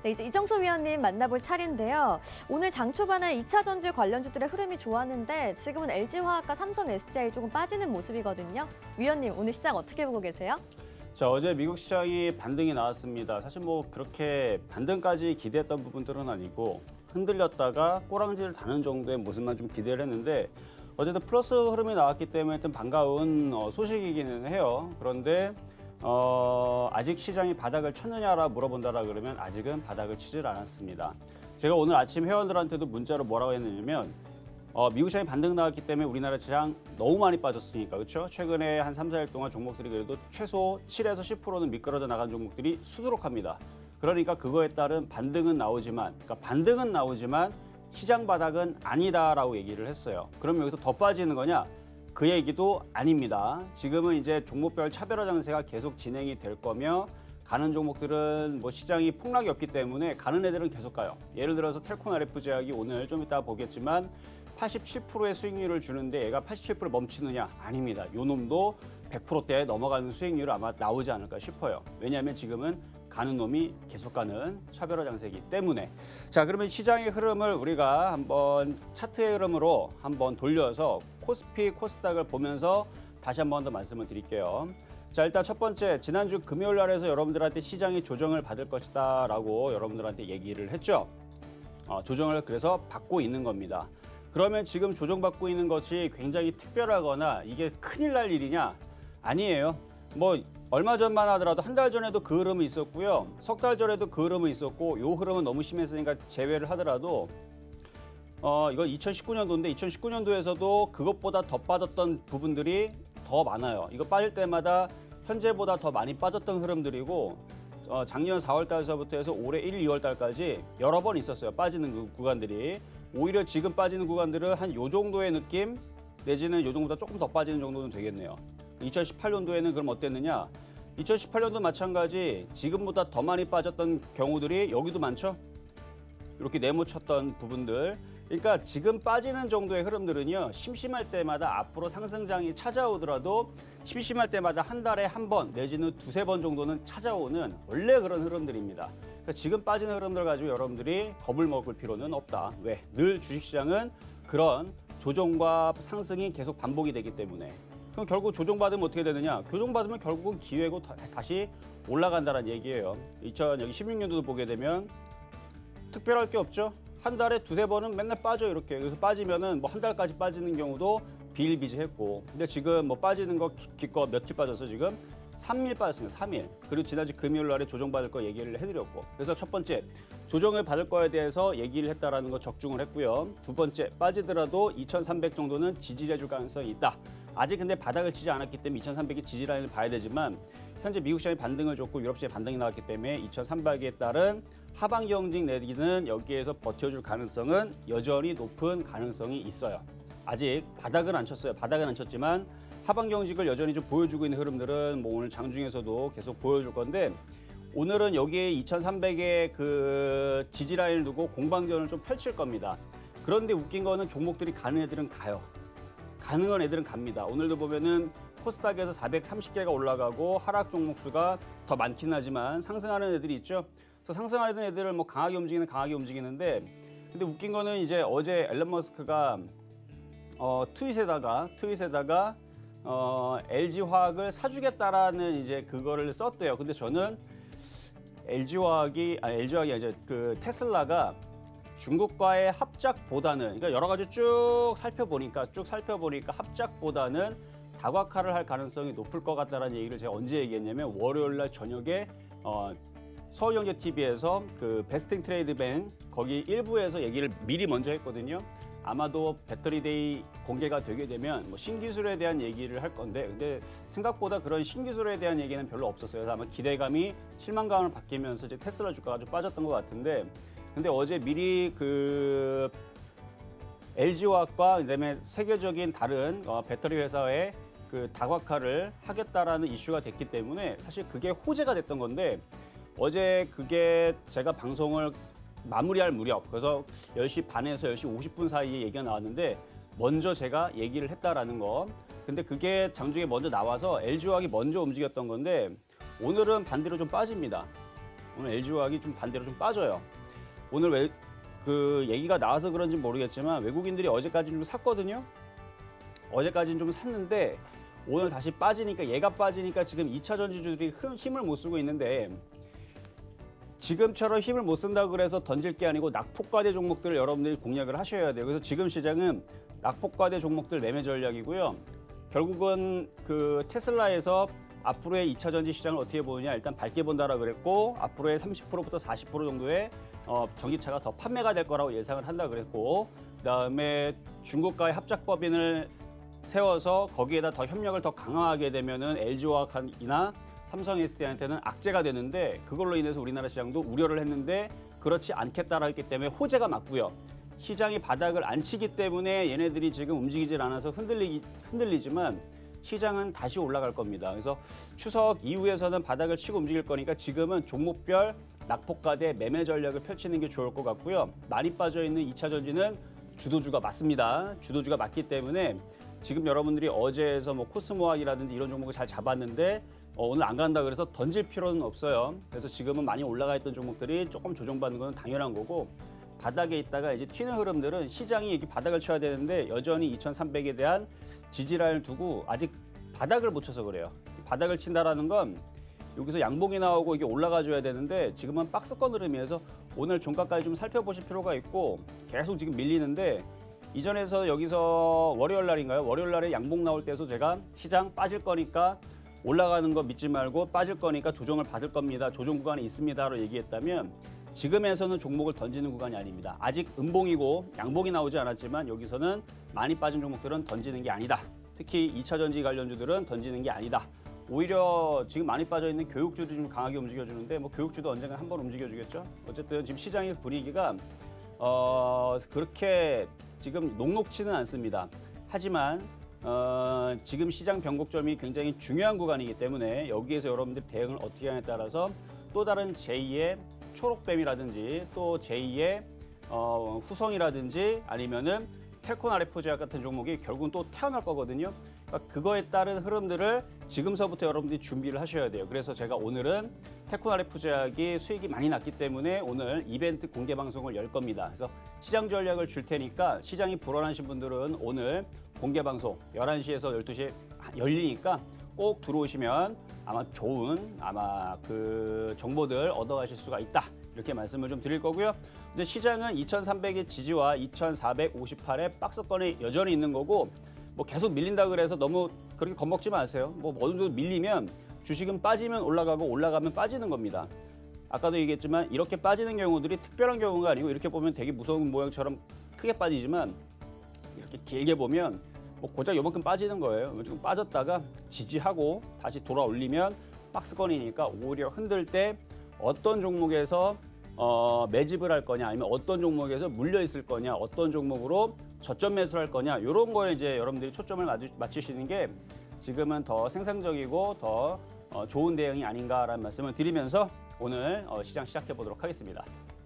네, 이제 이정수 위원님 만나볼 차례인데요. 오늘 장 초반에 2차 전지 관련주들의 흐름이 좋았는데 지금은 LG화학과 삼성 SDI 조금 빠지는 모습이거든요. 위원님, 오늘 시장 어떻게 보고 계세요? 자, 어제 미국 시장이 반등이 나왔습니다. 사실 뭐 그렇게 반등까지 기대했던 부분들은 아니고 흔들렸다가 꼬랑지를 다는 정도의 모습만 좀 기대를 했는데 어쨌든 플러스 흐름이 나왔기 때문에 좀 반가운 소식이기는 해요. 그런데 아직 시장이 바닥을 쳤느냐라 물어본다라 그러면 아직은 바닥을 치질 않았습니다. 제가 오늘 아침 회원들한테도 문자로 뭐라고 했느냐면 미국 시장이 반등 나왔기 때문에 우리나라 시장 너무 많이 빠졌으니까 그렇죠? 최근에 한 3, 4일 동안 종목들이 그래도 최소 7에서 10%는 미끄러져 나간 종목들이 수두룩합니다. 그러니까 그거에 따른 반등은 나오지만 시장 바닥은 아니다라고 얘기를 했어요. 그럼 여기서 더 빠지는 거냐? 그 얘기도 아닙니다. 지금은 이제 종목별 차별화 장세가 계속 진행이 될 거며 가는 종목들은 뭐 시장이 폭락이 없기 때문에 가는 애들은 계속 가요. 예를 들어서 텔콘 RF 제약이 오늘 좀 이따 보겠지만 87%의 수익률을 주는데 얘가 87% 멈추느냐? 아닙니다. 요 놈도 100%대에 넘어가는 수익률을 아마 나오지 않을까 싶어요. 왜냐하면 지금은 가는 놈이 계속 가는 차별화 장세이기 때문에. 자, 그러면 시장의 흐름을 우리가 한번 차트의 흐름으로 한번 돌려서 코스피, 코스닥을 보면서 다시 한번 더 말씀을 드릴게요. 자, 일단 첫 번째, 지난주 금요일 날에서 여러분들한테 시장이 조정을 받을 것이다 라고 여러분들한테 얘기를 했죠. 조정을 그래서 받고 있는 겁니다. 그러면 지금 조정받고 있는 것이 굉장히 특별하거나 이게 큰일 날 일이냐? 아니에요. 뭐 얼마 전만 하더라도 한 달 전에도 그 흐름이 있었고요. 석 달 전에도 그 흐름이 있었고 요 흐름은 너무 심했으니까 제외를 하더라도 이건 2019년도인데 2019년도에서도 그것보다 더 빠졌던 부분들이 더 많아요. 이거 빠질 때마다 현재보다 더 많이 빠졌던 흐름들이고 작년 4월 달서부터 해서 올해 1, 2월 달까지 여러 번 있었어요. 빠지는 그 구간들이. 오히려 지금 빠지는 구간들은 한 요 정도의 느낌 내지는 요 정도보다 조금 더 빠지는 정도는 되겠네요. 2018년도에는 그럼 어땠느냐? 2018년도 마찬가지 지금보다 더 많이 빠졌던 경우들이 여기도 많죠? 이렇게 네모쳤던 부분들. 그러니까 지금 빠지는 정도의 흐름들은요. 심심할 때마다 앞으로 상승장이 찾아오더라도 심심할 때마다 한 달에 한 번 내지는 두세 번 정도는 찾아오는 원래 그런 흐름들입니다. 그러니까 지금 빠지는 흐름들 가지고 여러분들이 겁을 먹을 필요는 없다. 왜? 늘 주식시장은 그런 조정과 상승이 계속 반복이 되기 때문에. 그럼 결국 조정받으면 어떻게 되느냐? 조정받으면 결국은 기회고 다시 올라간다는 얘기예요. 2016년도도 보게 되면 특별할 게 없죠. 한 달에 두세 번은 맨날 빠져 이렇게. 그래서 빠지면은 뭐 한 달까지 빠지는 경우도 비일비재했고. 근데 지금 뭐 빠지는 거 기껏 며칠 빠졌어 지금? 3일 빠졌습니다. 3일. 그리고 지난주 금요일 날에 조정받을 거 얘기를 해드렸고. 그래서 첫 번째, 조정을 받을 거에 대해서 얘기를 했다라는 거 적중을 했고요. 두 번째, 빠지더라도 2,300 정도는 지지해줄 가능성이 있다. 아직 근데 바닥을 치지 않았기 때문에 2,300이 지지라인을 봐야 되지만 현재 미국 시장이 반등을 줬고 유럽 시장이 반등이 나왔기 때문에 2,300에 따른 하반기 경직 내기는 여기에서 버텨줄 가능성은 여전히 높은 가능성이 있어요. 아직 바닥은 안 쳤어요. 바닥은 안 쳤지만 하반 경직을 여전히 좀 보여주고 있는 흐름들은 뭐 오늘 장중에서도 계속 보여줄 건데 오늘은 여기에 2,300의 그 지지라인을 두고 공방전을 좀 펼칠 겁니다. 그런데 웃긴 거는 종목들이 가는 애들은 가요. 가능한 애들은 갑니다. 오늘도 보면은 코스닥에서 430개가 올라가고 하락 종목 수가 더 많긴 하지만 상승하는 애들이 있죠. 그래서 상승하는 애들을 뭐 강하게 움직이는데 근데 웃긴 거는 이제 어제 앨런 머스크가 트윗에다가 LG화학을 사주겠다라는 이제 그거를 썼대요. 근데 저는 LG화학이 아니라 그 테슬라가 중국과의 합작보다는 그러니까 여러 가지 쭉 살펴보니까 합작보다는 다각화를 할 가능성이 높을 것 같다라는 얘기를 제가 언제 얘기했냐면 월요일 날 저녁에 서울경제TV에서 그 베스팅 트레이드뱅 거기 일부에서 얘기를 미리 먼저 했거든요. 아마도 배터리데이 공개가 되게 되면 뭐 신기술에 대한 얘기를 할 건데 근데 생각보다 그런 신기술에 대한 얘기는 별로 없었어요. 그래서 아마 기대감이 실망감을 바뀌면서 이제 테슬라 주가가 좀 빠졌던 것 같은데 근데 어제 미리 그 LG화학과 그다음에 세계적인 다른 배터리 회사의 그 다각화를 하겠다라는 이슈가 됐기 때문에 사실 그게 호재가 됐던 건데 어제 그게 제가 방송을 마무리할 무렵 그래서 10시 반에서 10시 50분 사이에 얘기가 나왔는데 먼저 제가 얘기를 했다라는 거. 근데 그게 장중에 먼저 나와서 LG화학이 먼저 움직였던 건데 오늘은 반대로 좀 빠집니다. 오늘 LG화학이 좀 반대로 좀 빠져요. 오늘 그 얘기가 나와서 그런지 모르겠지만 외국인들이 어제까지 좀 샀거든요. 어제까지는 좀 샀는데 오늘 다시 빠지니까 얘가 빠지니까 지금 2차 전지주들이 힘을 못 쓰고 있는데 지금처럼 힘을 못 쓴다고 그래서 던질 게 아니고 낙폭과대 종목들을 여러분들이 공략을 하셔야 돼요. 그래서 지금 시장은 낙폭과대 종목들 매매 전략이고요. 결국은 그 테슬라에서 앞으로의 2차 전지 시장을 어떻게 보느냐 일단 밝게 본다라 그랬고 앞으로의 30%부터 40% 정도의 전기차가 더 판매가 될 거라고 예상을 한다 그랬고 그다음에 중국과의 합작법인을 세워서 거기에다 더 협력을 더 강화하게 되면은 LG화학이나 삼성 SDI한테는 악재가 되는데 그걸로 인해서 우리나라 시장도 우려를 했는데 그렇지 않겠다라 했기 때문에 호재가 맞고요. 시장이 바닥을 안 치기 때문에 얘네들이 지금 움직이질 않아서 흔들리지만 시장은 다시 올라갈 겁니다. 그래서 추석 이후에서는 바닥을 치고 움직일 거니까 지금은 종목별 낙폭과대 매매 전략을 펼치는 게 좋을 것 같고요. 많이 빠져 있는 2차 전지는 주도주가 맞습니다. 주도주가 맞기 때문에 지금 여러분들이 어제에서 뭐 코스모학이라든지 이런 종목을 잘 잡았는데 오늘 안 간다 그래서 던질 필요는 없어요. 그래서 지금은 많이 올라가 있던 종목들이 조금 조정받는 건 당연한 거고 바닥에 있다가 이제 튀는 흐름들은 시장이 이렇게 바닥을 쳐야 되는데 여전히 2,300에 대한 지지라인을 두고 아직 바닥을 못 쳐서 그래요. 바닥을 친다라는 건 여기서 양봉이 나오고 이게 올라가줘야 되는데 지금은 박스권 흐름이어서 오늘 종가까지 좀 살펴보실 필요가 있고 계속 지금 밀리는데 이전에서 여기서 월요일 날인가요? 월요일 날에 양봉 나올 때에서 제가 시장 빠질 거니까 올라가는 거 믿지 말고 빠질 거니까 조정을 받을 겁니다. 조정 구간이 있습니다로 얘기했다면 지금에서는 종목을 던지는 구간이 아닙니다. 아직 음봉이고 양봉이 나오지 않았지만 여기서는 많이 빠진 종목들은 던지는 게 아니다. 특히 2차 전지 관련주들은 던지는 게 아니다. 오히려 지금 많이 빠져 있는 교육주도 좀 강하게 움직여주는데 뭐 교육주도 언젠가 한번 움직여주겠죠. 어쨌든 지금 시장의 분위기가 그렇게 지금 녹록치는 않습니다. 하지만 지금 시장 변곡점이 굉장히 중요한 구간이기 때문에 여기에서 여러분들 대응을 어떻게 하냐에 따라서 또 다른 제2의 초록뱀이라든지 또 제2의 후성이라든지 아니면은 텔콘 RF제약 같은 종목이 결국은 또 태어날 거거든요. 그러니까 그거에 따른 흐름들을 지금서부터 여러분들이 준비를 하셔야 돼요. 그래서 제가 오늘은 텔콘 RF제약이 수익이 많이 났기 때문에 오늘 이벤트 공개 방송을 열 겁니다. 그래서 시장 전략을 줄 테니까 시장이 불안하신 분들은 오늘 공개 방송 11시에서 12시에 열리니까 꼭 들어오시면 아마 좋은 그 정보들 얻어가실 수가 있다. 이렇게 말씀을 좀 드릴 거고요. 근데 시장은 2,300의 지지와 2,458의 박스권이 여전히 있는 거고 뭐 계속 밀린다 그래서 너무 그렇게 겁먹지 마세요. 뭐 어느 정도 밀리면 주식은 빠지면 올라가고 올라가면 빠지는 겁니다. 아까도 얘기했지만 이렇게 빠지는 경우들이 특별한 경우가 아니고 이렇게 보면 되게 무서운 모양처럼 크게 빠지지만 이렇게 길게 보면 뭐 고작 요만큼 빠지는 거예요. 지금 빠졌다가 지지하고 다시 돌아 올리면 박스권이니까 오히려 흔들 때 어떤 종목에서 매집을 할 거냐 아니면 어떤 종목에서 물려 있을 거냐 어떤 종목으로 저점 매수를 할 거냐 이런 거에 이제 여러분들이 초점을 맞추시는 게 지금은 더 생산적이고 더 좋은 대응이 아닌가라는 말씀을 드리면서 오늘 시장 시작해 보도록 하겠습니다.